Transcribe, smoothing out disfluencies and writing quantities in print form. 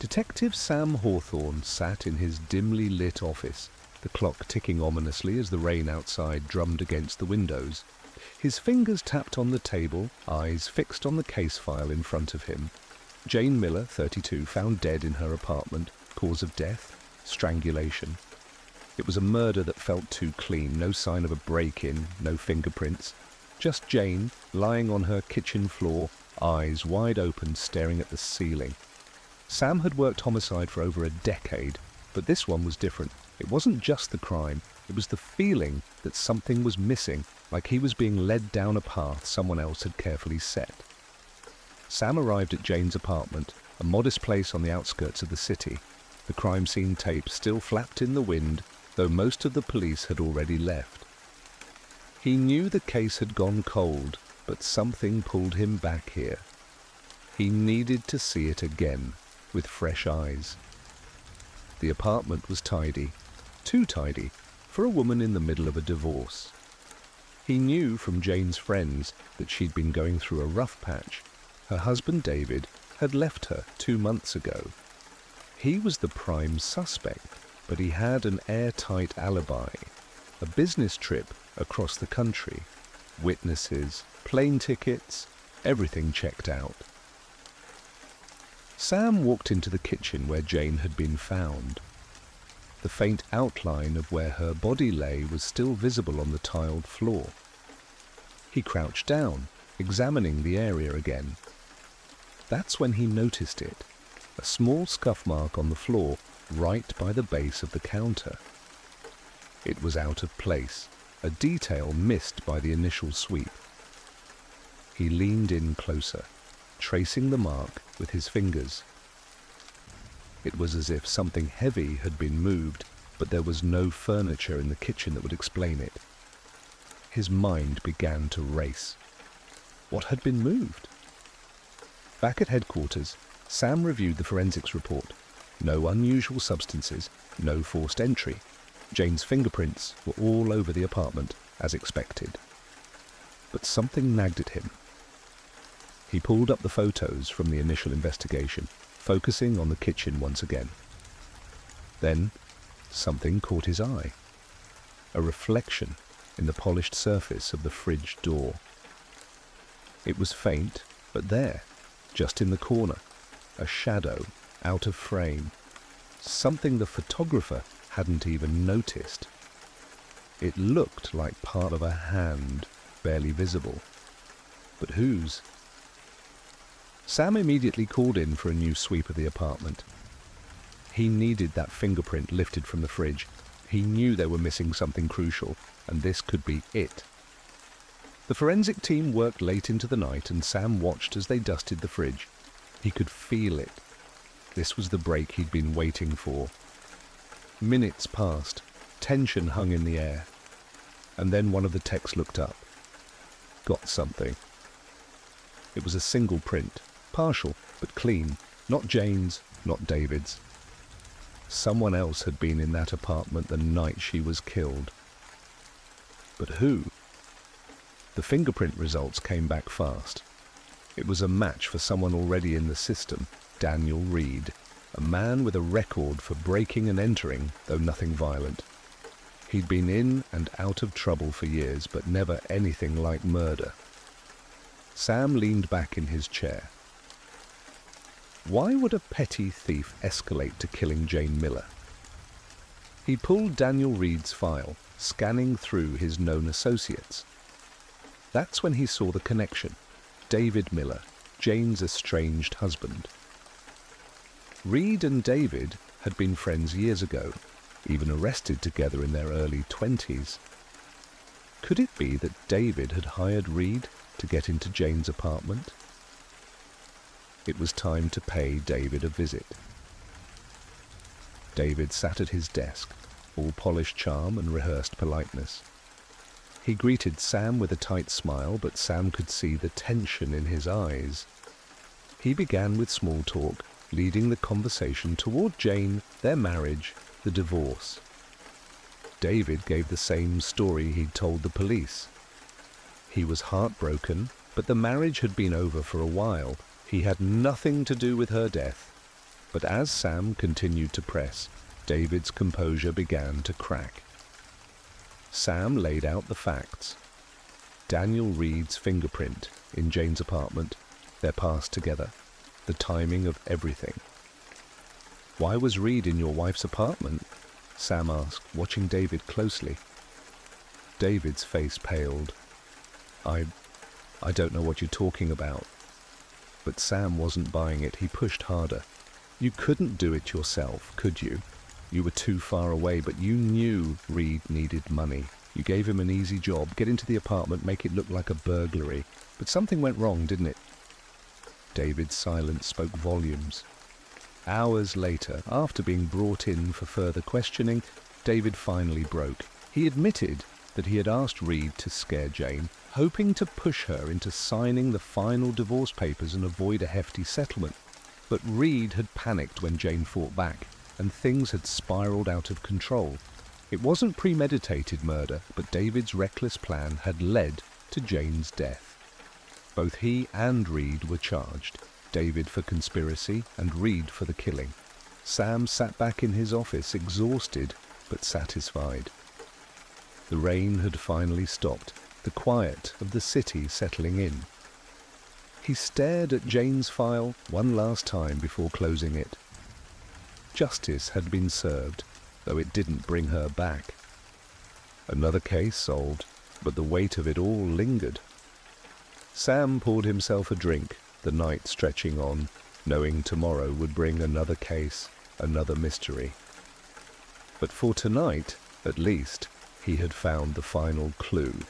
Detective Sam Hawthorne sat in his dimly lit office, the clock ticking ominously as the rain outside drummed against the windows. His fingers tapped on the table, eyes fixed on the case file in front of him. Jane Miller, 32, found dead in her apartment. Cause of death? Strangulation. It was a murder that felt too clean, no sign of a break-in, no fingerprints. Just Jane, lying on her kitchen floor, eyes wide open, staring at the ceiling. Sam had worked homicide for over a decade, but this one was different. It wasn't just the crime, it was the feeling that something was missing, like he was being led down a path someone else had carefully set. Sam arrived at Jane's apartment, a modest place on the outskirts of the city. The crime scene tape still flapped in the wind, though most of the police had already left. He knew the case had gone cold, but something pulled him back here. He needed to see it again, with fresh eyes. The apartment was tidy, too tidy, for a woman in the middle of a divorce. He knew from Jane's friends that she'd been going through a rough patch. Her husband David had left her 2 months ago. He was the prime suspect, but he had an airtight alibi. A business trip across the country. Witnesses, plane tickets, everything checked out. Sam walked into the kitchen where Jane had been found. The faint outline of where her body lay was still visible on the tiled floor. He crouched down, examining the area again. That's when he noticed it, a small scuff mark on the floor right by the base of the counter. It was out of place, a detail missed by the initial sweep. He leaned in closer, tracing the mark with his fingers. It was as if something heavy had been moved, but there was no furniture in the kitchen that would explain it. His mind began to race. What had been moved? Back at headquarters, Sam reviewed the forensics report. No unusual substances, no forced entry. Jane's fingerprints were all over the apartment, as expected. But something nagged at him. He pulled up the photos from the initial investigation, focusing on the kitchen once again. Then, something caught his eye. A reflection in the polished surface of the fridge door. It was faint, but there, just in the corner, a shadow, out of frame. Something the photographer hadn't even noticed. It looked like part of a hand, barely visible. But whose? Sam immediately called in for a new sweep of the apartment. He needed that fingerprint lifted from the fridge. He knew they were missing something crucial, and this could be it. The forensic team worked late into the night, and Sam watched as they dusted the fridge. He could feel it. This was the break he'd been waiting for. Minutes passed. Tension hung in the air. And then one of the techs looked up. Got something. It was a single print. Partial, but clean. Not Jane's, not David's. Someone else had been in that apartment the night she was killed. But who? The fingerprint results came back fast. It was a match for someone already in the system, Daniel Reed, a man with a record for breaking and entering, though nothing violent. He'd been in and out of trouble for years, but never anything like murder. Sam leaned back in his chair. Why would a petty thief escalate to killing Jane Miller? He pulled Daniel Reed's file, scanning through his known associates. That's when he saw the connection. David Miller, Jane's estranged husband. Reed and David had been friends years ago, even arrested together in their early 20s. Could it be that David had hired Reed to get into Jane's apartment? It was time to pay David a visit. David sat at his desk, all polished charm and rehearsed politeness. He greeted Sam with a tight smile, but Sam could see the tension in his eyes. He began with small talk, leading the conversation toward Jane, their marriage, the divorce. David gave the same story he'd told the police. He was heartbroken, but the marriage had been over for a while. He had nothing to do with her death. But as Sam continued to press, David's composure began to crack. Sam laid out the facts. Daniel Reed's fingerprint in Jane's apartment, their past together, the timing of everything. "Why was Reed in your wife's apartment?" Sam asked, watching David closely. David's face paled. I don't know what you're talking about." But Sam wasn't buying it. He pushed harder. "You couldn't do it yourself, could you? You were too far away, but you knew Reed needed money. You gave him an easy job, get into the apartment, make it look like a burglary. But something went wrong, didn't it?" David's silence spoke volumes. Hours later, after being brought in for further questioning, David finally broke. He admitted that he had asked Reed to scare Jane, hoping to push her into signing the final divorce papers and avoid a hefty settlement. But Reed had panicked when Jane fought back, and things had spiraled out of control. It wasn't premeditated murder, but David's reckless plan had led to Jane's death. Both he and Reed were charged, David for conspiracy and Reed for the killing. Sam sat back in his office, exhausted but satisfied. The rain had finally stopped, the quiet of the city settling in. He stared at Jane's file one last time before closing it. Justice had been served, though it didn't bring her back. Another case solved, but the weight of it all lingered. Sam poured himself a drink, the night stretching on, knowing tomorrow would bring another case, another mystery. But for tonight, at least, he had found the final clue.